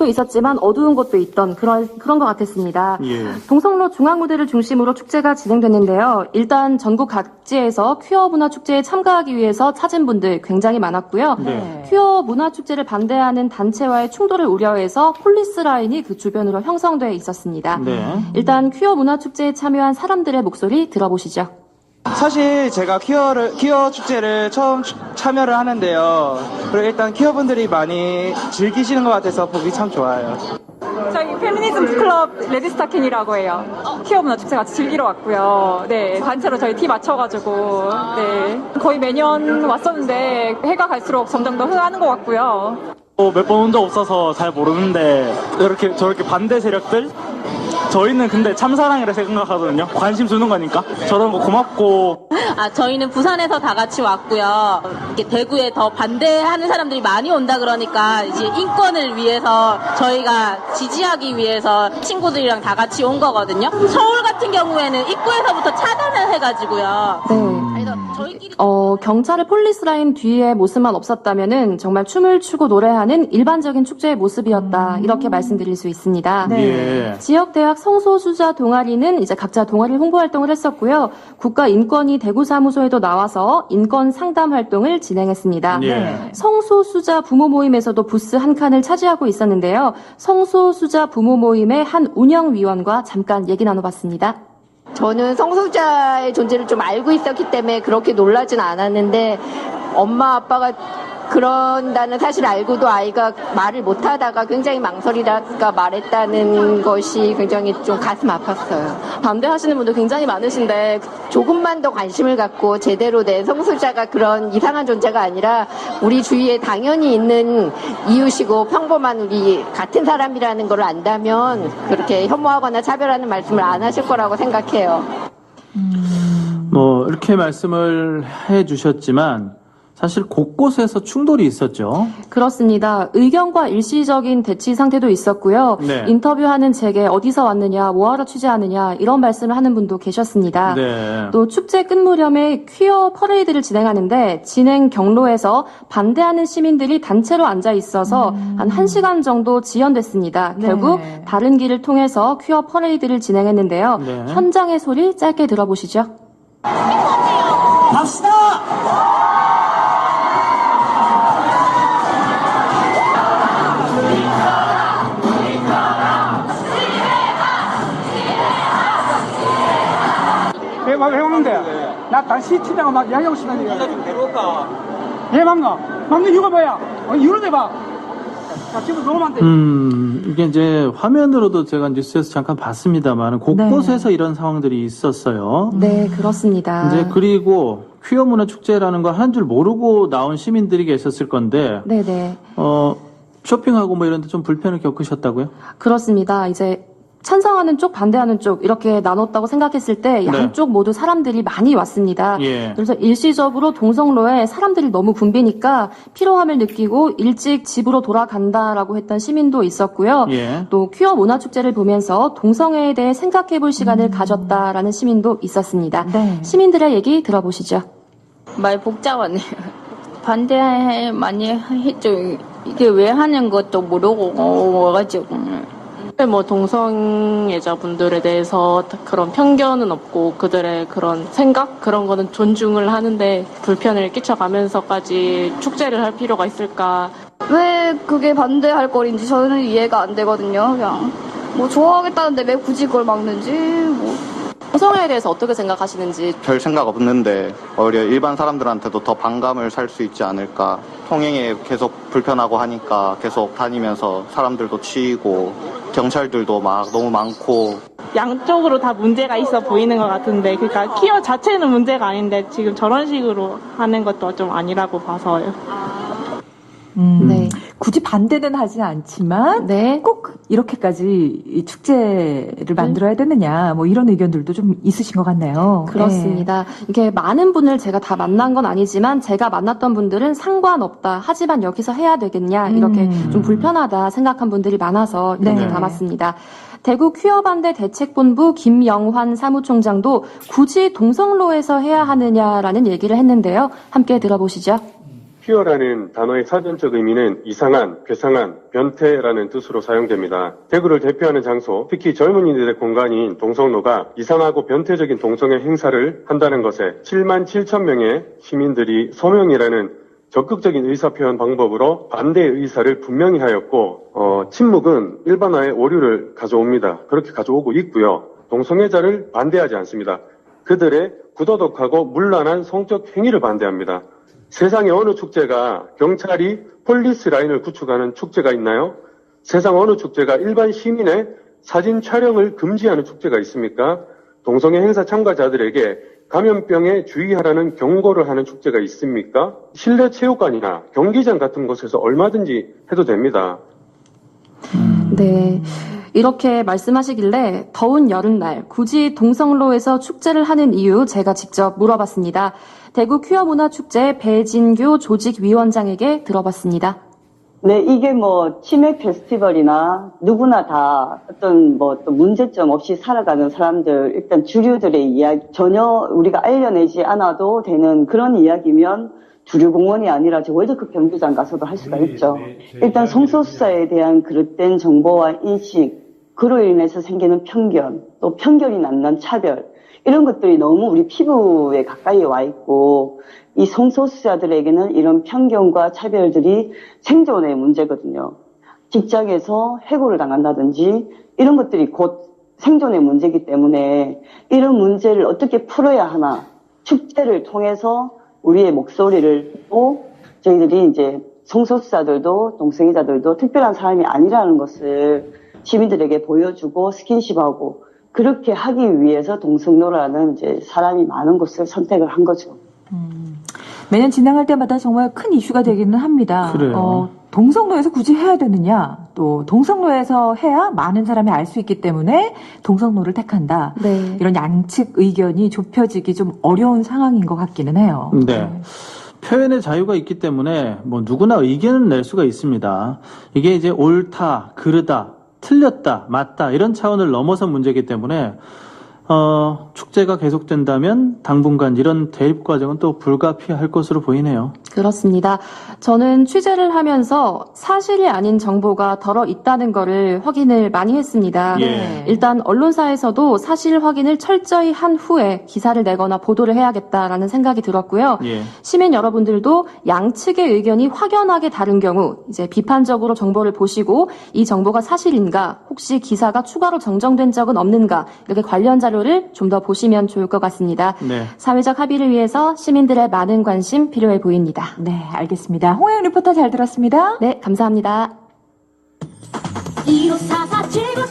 것도 있었지만 어두운 것도 있던 그런 것 같았습니다. 예. 동성로 중앙무대를 중심으로 축제가 진행됐는데요. 일단 전국 각지에서 퀴어 문화축제에 참가하기 위해서 찾은 분들 굉장히 많았고요. 네. 퀴어 문화축제를 반대하는 단체와의 충돌을 우려해서 폴리스 라인이 그 주변으로 형성돼 있었습니다. 네. 일단 퀴어 문화축제에 참여한 사람들의 목소리 들어보시죠. 사실 제가 퀴어 축제를 처음 참여를 하는데요. 그리고 일단 퀴어분들이 많이 즐기시는 것 같아서 보기 참 좋아요. 저희 페미니즘 클럽 레드스타킹이라고 해요. 퀴어 문화 축제 같이 즐기러 왔고요. 네, 단체로 저희 티 맞춰가지고 네 거의 매년 왔었는데 해가 갈수록 점점 더 흥하는 것 같고요. 몇 번 온 적 없어서 잘 모르는데 저렇게 반대 세력들? 저희는 근데 참사랑이라 생각하거든요. 관심 주는 거니까. 저런 거 고맙고. 저희는 부산에서 다 같이 왔고요. 이렇게 대구에 더 반대하는 사람들이 많이 온다 그러니까 이제 인권을 위해서 저희가 지지하기 위해서 친구들이랑 다 같이 온 거거든요. 서울 같은 경우에는 입구에서부터 차단을 해가지고요. 네. 그래서 저희끼리 경찰의 폴리스 라인 뒤에 모습만 없었다면은 정말 춤을 추고 노래하는 일반적인 축제의 모습이었다. 이렇게 말씀드릴 수 있습니다. 예. 지역 대학 성소수자 동아리는 이제 각자 동아리 홍보 활동을 했었고요. 국가인권위 대구 사무소에도 나와서 인권 상담 활동을 진행했습니다. 예. 성소수자 부모 모임에서도 부스 한 칸을 차지하고 있었는데요. 성소수자 부모 모임의 한 운영위원과 잠깐 얘기 나눠봤습니다. 저는 성소수자의 존재를 좀 알고 있었기 때문에 그렇게 놀라진 않았는데 엄마 아빠가 그런다는 사실을 알고도 아이가 말을 못하다가 굉장히 망설이다가 말했다는 것이 굉장히 좀 가슴 아팠어요. 반대하시는 분들 굉장히 많으신데 조금만 더 관심을 갖고 제대로 내 성소수자가 그런 이상한 존재가 아니라 우리 주위에 당연히 있는 이웃이고 평범한 우리 같은 사람이라는 걸 안다면 그렇게 혐오하거나 차별하는 말씀을 안 하실 거라고 생각해요. 이렇게 말씀을 해 주셨지만 사실 곳곳에서 충돌이 있었죠. 그렇습니다. 의견과 일시적인 대치 상태도 있었고요. 네. 인터뷰하는 제게 어디서 왔느냐, 뭐하러 취재하느냐 이런 말씀을 하는 분도 계셨습니다. 네. 또 축제 끝 무렵에 퀴어 퍼레이드를 진행하는데 진행 경로에서 반대하는 시민들이 단체로 앉아 있어서 한 1시간 정도 지연됐습니다. 결국 다른 길을 통해서 퀴어 퍼레이드를 진행했는데요. 네. 현장의 소리 짧게 들어보시죠. 갑시다! 왜 오는데? 나 당시 팀장가 막 이야기하고 싶다니까. 네가 좀 데려올까? 왜 막나? 막는 이유가 뭐야? 이유를 내봐. 자, 지금 너무 많대. 이게 이제 화면으로도 제가 뉴스에서 잠깐 봤습니다만 곳곳에서 이런 상황들이 있었어요. 네, 그렇습니다. 이제 그리고 퀴어 문화 축제라는 걸 한 줄 모르고 나온 시민들이 계셨을 건데, 네네. 쇼핑하고 뭐 이런 데 좀 불편을 겪으셨다고요? 그렇습니다. 이제 찬성하는 쪽, 반대하는 쪽 이렇게 나눴다고 생각했을 때 양쪽 모두 사람들이 많이 왔습니다. 예. 그래서 일시적으로 동성로에 사람들이 너무 붐비니까 피로함을 느끼고 일찍 집으로 돌아간다라고 했던 시민도 있었고요. 예. 또 퀴어 문화축제를 보면서 동성애에 대해 생각해볼 시간을 가졌다라는 시민도 있었습니다. 시민들의 얘기 들어보시죠. 많이 복잡하네요. 반대 많이 했죠. 이게 왜 하는 것도 모르고 와가지고. 뭐 동성애자분들에 대해서 그런 편견은 없고 그들의 그런 생각 그런 거는 존중을 하는데 불편을 끼쳐가면서까지 축제를 할 필요가 있을까? 왜 그게 반대할 거리인지 저는 이해가 안 되거든요. 그냥 뭐 좋아하겠다는데 왜 굳이 그걸 막는지 뭐. 동성애에 대해서 어떻게 생각하시는지. 별 생각 없는데 오히려 일반 사람들한테도 더 반감을 살 수 있지 않을까. 통행에 계속 불편하고 하니까 계속 다니면서 사람들도 치이고 경찰들도 막 너무 많고. 양쪽으로 다 문제가 있어 보이는 것 같은데, 그러니까 퀴어 자체는 문제가 아닌데 지금 저런 식으로 하는 것도 좀 아니라고 봐서요. 네. 굳이 반대는 하지 않지만 꼭 이렇게까지 이 축제를 만들어야 되느냐 뭐 이런 의견들도 좀 있으신 것 같네요. 그렇습니다. 이게 많은 분을 제가 다 만난 건 아니지만 제가 만났던 분들은 상관없다. 하지만 여기서 해야 되겠냐 이렇게 좀 불편하다 생각한 분들이 많아서 이렇게 담았습니다. 대구 퀴어 반대 대책본부 김영환 사무총장도 굳이 동성로에서 해야 하느냐라는 얘기를 했는데요. 함께 들어보시죠. 퀴어라는 단어의 사전적 의미는 이상한, 괴상한, 변태라는 뜻으로 사용됩니다. 대구를 대표하는 장소, 특히 젊은이들의 공간인 동성로가 이상하고 변태적인 동성애 행사를 한다는 것에 7만 7천 명의 시민들이 서명이라는 적극적인 의사표현 방법으로 반대의 의사를 분명히 하였고 침묵은 일반화의 오류를 가져옵니다. 그렇게 가져오고 있고요. 동성애자를 반대하지 않습니다. 그들의 구도덕하고 문란한 성적 행위를 반대합니다. 세상에 어느 축제가 경찰이 폴리스 라인을 구축하는 축제가 있나요? 세상 어느 축제가 일반 시민의 사진 촬영을 금지하는 축제가 있습니까? 동성애 행사 참가자들에게 감염병에 주의하라는 경고를 하는 축제가 있습니까? 실내 체육관이나 경기장 같은 곳에서 얼마든지 해도 됩니다. 네. 이렇게 말씀하시길래 더운 여름날 굳이 동성로에서 축제를 하는 이유 제가 직접 물어봤습니다. 대구 퀴어문화축제 배진규 조직위원장에게 들어봤습니다. 네, 이게 뭐 치맥 페스티벌이나 누구나 다 어떤 뭐 또 문제점 없이 살아가는 사람들, 일단 주류들의 이야기, 전혀 우리가 알려내지 않아도 되는 그런 이야기면 주류공원이 아니라 저 월드컵 경기장 가서도 할 수가 있죠. 일단 성소수자에 대한 그릇된 정보와 인식, 그로 인해서 생기는 편견, 또 편견이 낳는 차별, 이런 것들이 너무 우리 피부에 가까이 와 있고, 이 성소수자들에게는 이런 편견과 차별들이 생존의 문제거든요. 직장에서 해고를 당한다든지 이런 것들이 곧 생존의 문제이기 때문에 이런 문제를 어떻게 풀어야 하나, 축제를 통해서 우리의 목소리를 듣고 저희들이 이제 성소수자들도 동성애자들도 특별한 사람이 아니라는 것을 시민들에게 보여주고 스킨십하고 그렇게 하기 위해서 동성로라는 이제 사람이 많은 곳을 선택을 한 거죠. 매년 진행할 때마다 정말 큰 이슈가 되기는 합니다. 그래요. 동성로에서 굳이 해야 되느냐, 또 동성로에서 해야 많은 사람이 알 수 있기 때문에 동성로를 택한다. 네. 이런 양측 의견이 좁혀지기 좀 어려운 상황인 것 같기는 해요. 네. 표현의 자유가 있기 때문에 뭐 누구나 의견을 낼 수가 있습니다. 이게 이제 옳다, 그르다, 틀렸다, 맞다 이런 차원을 넘어선 문제이기 때문에 축제가 계속된다면 당분간 이런 대립 과정은 또 불가피할 것으로 보이네요. 그렇습니다. 저는 취재를 하면서 사실이 아닌 정보가 덜어 있다는 거를 확인을 많이 했습니다. 예. 일단 언론사에서도 사실 확인을 철저히 한 후에 기사를 내거나 보도를 해야겠다라는 생각이 들었고요. 예. 시민 여러분들도 양측의 의견이 확연하게 다른 경우 이제 비판적으로 정보를 보시고 이 정보가 사실인가, 혹시 기사가 추가로 정정된 적은 없는가, 이렇게 관련 자료를 좀 더 보시면 좋을 것 같습니다. 네. 사회적 합의를 위해서 시민들의 많은 관심 필요해 보입니다. 네, 알겠습니다. 홍혜영 리포터 잘 들었습니다. 네, 감사합니다. 154479